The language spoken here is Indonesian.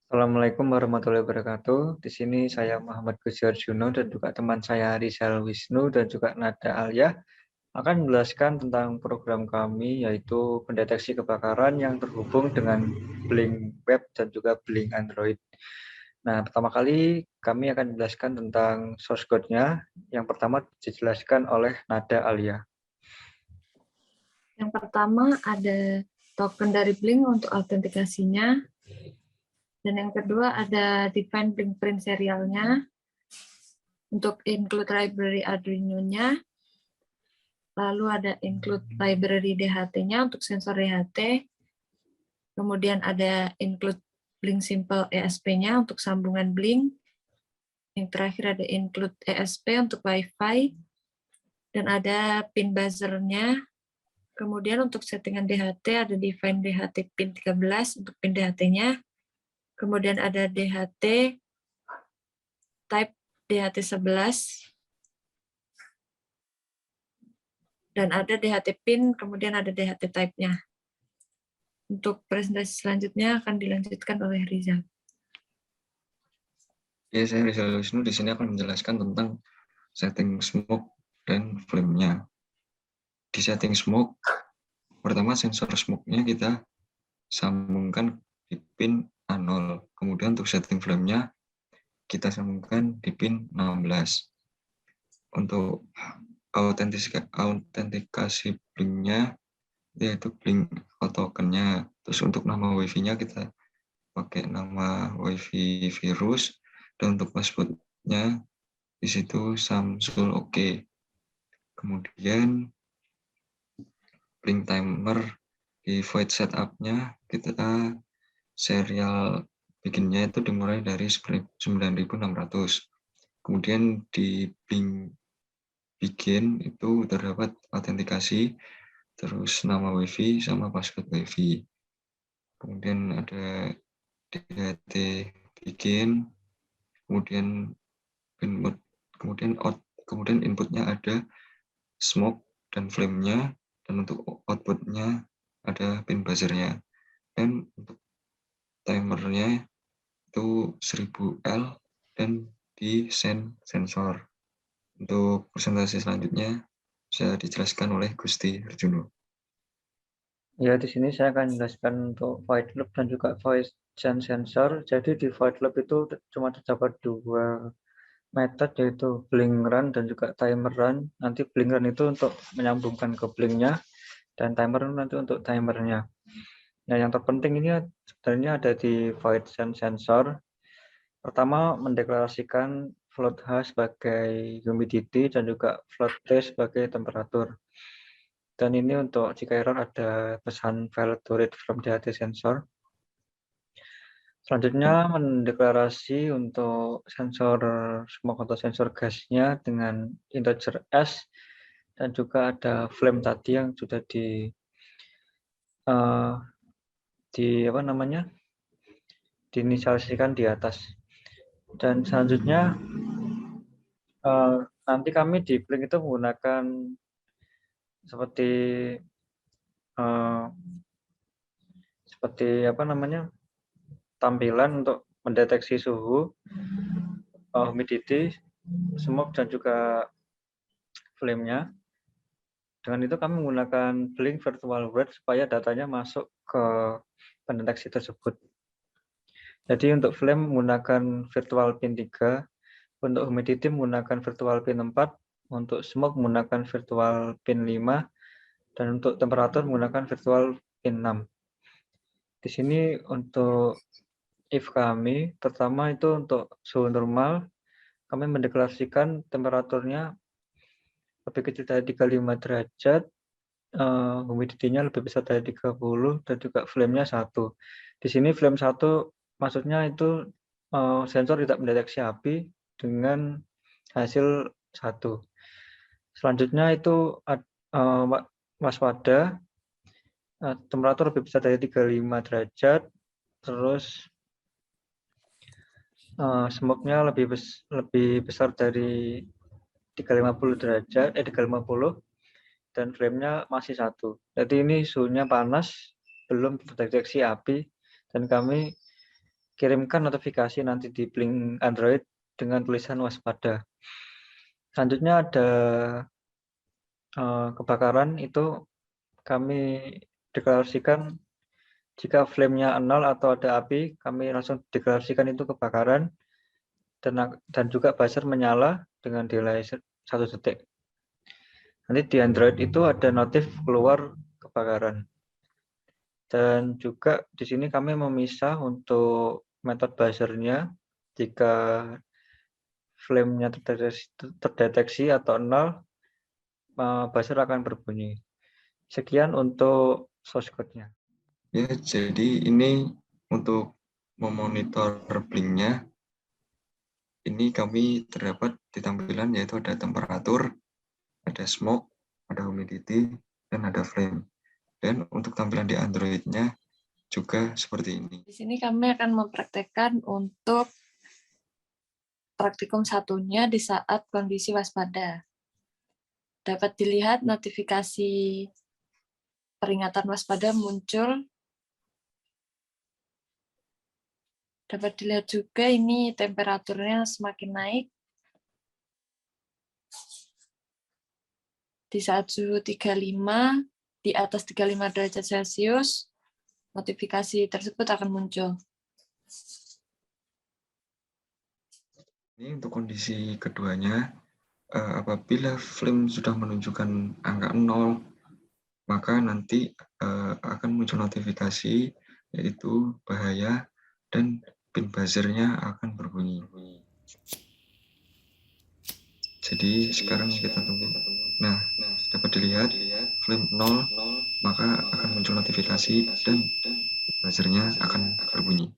Assalamualaikum warahmatullahi wabarakatuh. Di sini saya Muhammad Gus Arjuno dan juga teman saya Rizal Wisnu dan juga Nada Alia akan menjelaskan tentang program kami yaitu pendeteksi kebakaran yang terhubung dengan Blink Web dan juga Blink Android. Nah, pertama kali kami akan menjelaskan tentang source code-nya. Yang pertama dijelaskan oleh Nada Alia. Yang pertama ada token dari Blink untuk autentikasinya. Dan yang kedua ada define Blink print serialnya untuk include library Arduino-nya. Lalu ada include library DHT-nya untuk sensor DHT. Kemudian ada include Blink Simple ESP-nya untuk sambungan Blink. Yang terakhir ada include ESP untuk Wi-Fi. Dan ada pin buzzer-nya. Kemudian untuk settingan DHT ada define DHT pin 13 untuk pin DHT-nya. Kemudian ada DHT type DHT 11 dan ada DHT pin, kemudian ada DHT type-nya. Untuk presentasi selanjutnya akan dilanjutkan oleh Rizal. Oke, saya Rizal Wisnu di sini akan menjelaskan tentang setting smoke dan flame-nya. Di setting smoke, pertama sensor smoke-nya kita sambungkan di pin A0. Kemudian untuk setting flame-nya kita sambungkan di pin 16. Untuk autentikasi Blink-nya yaitu Blink token-nya. Terus untuk nama Wi-Fi-nya kita pakai nama Wi-Fi virus, dan untuk password-nya di situ Samsul oke. Kemudian Blink timer di void setup-nya kita serial bikinnya itu dimulai dari 9600. Kemudian di Blink bikin itu terdapat autentikasi, terus nama Wi-Fi sama password Wi-Fi. Kemudian ada DHT bikin, kemudian input, kemudian inputnya ada smoke dan flame-nya, dan untuk outputnya ada pin buzzer-nya. Dan untuk timernya itu 1000L dan di sensor. Untuk presentasi selanjutnya bisa dijelaskan oleh Gusti Arjuno. Ya, di sini saya akan menjelaskan untuk void loop dan juga voice gen sensor. Jadi di void loop itu cuma terdapat dua metode yaitu blink run dan juga timer run. Nanti blink run itu untuk menyambungkan ke blinknya dan timer run nanti untuk timernya. Nah, yang terpenting ini sebenarnya ada di void gen sensor. Pertama mendeklarasikan float H sebagai humidity dan juga float T sebagai temperatur. Dan ini untuk jika error ada pesan failed to read from DHT sensor. Selanjutnya mendeklarasi untuk sensor smoke atau sensor gasnya dengan integer S, dan juga ada flame tadi yang sudah diinisialisasikan di atas. Dan selanjutnya nanti kami di Blink itu menggunakan seperti tampilan untuk mendeteksi suhu, humidity, smoke dan juga flame-nya. Dengan itu kami menggunakan Blink Virtual World supaya datanya masuk ke pendeteksi tersebut. Jadi untuk flame menggunakan virtual pin 3, untuk humidity menggunakan virtual pin 4, untuk smoke menggunakan virtual pin 5, dan untuk temperatur menggunakan virtual pin 6. Di sini untuk if kami, pertama itu untuk suhu normal, kami mendeklarasikan temperaturnya lebih kecil dari 35 derajat, humidity-nya lebih besar dari 30, dan juga flame-nya 1. Di sini flame 1 maksudnya itu sensor tidak mendeteksi api dengan hasil 1. Selanjutnya itu waspada, temperatur lebih besar dari 35 derajat, terus smoke-nya lebih besar dari 350 derajat, 350, dan flame-nya masih 1. Jadi ini suhunya panas, belum terdeteksi api, dan kami kirimkan notifikasi nanti di Blink Android dengan tulisan waspada. Selanjutnya ada kebakaran, itu kami deklarasikan jika flame-nya 0 atau ada api, kami langsung deklarasikan itu kebakaran, dan juga buzzer menyala dengan delay 1 detik. Nanti di Android itu ada notif keluar kebakaran. Dan juga di sini kami memisah untuk metode buzzer-nya. Jika flame-nya terdeteksi atau 0, buzzer akan berbunyi. Sekian untuk source code-nya. Ya, jadi ini untuk memonitor blink-nya, ini kami terdapat di tampilan yaitu ada temperatur, ada smoke, ada humidity, dan ada flame. Dan untuk tampilan di Android-nya juga seperti ini. Di sini kami akan mempraktekkan untuk praktikum satunya di saat kondisi waspada. Dapat dilihat notifikasi peringatan waspada muncul. Dapat dilihat juga ini temperaturnya semakin naik. Di saat suhu 35, di atas 35 derajat Celcius, notifikasi tersebut akan muncul. Ini untuk kondisi keduanya, apabila flame sudah menunjukkan angka 0, maka nanti akan muncul notifikasi yaitu bahaya dan pin buzzer-nya akan berbunyi. Jadi sekarang kita tunggu. Nah, dapat dilihat flame 0, maka akan muncul notifikasi dan buzzer-nya akan berbunyi.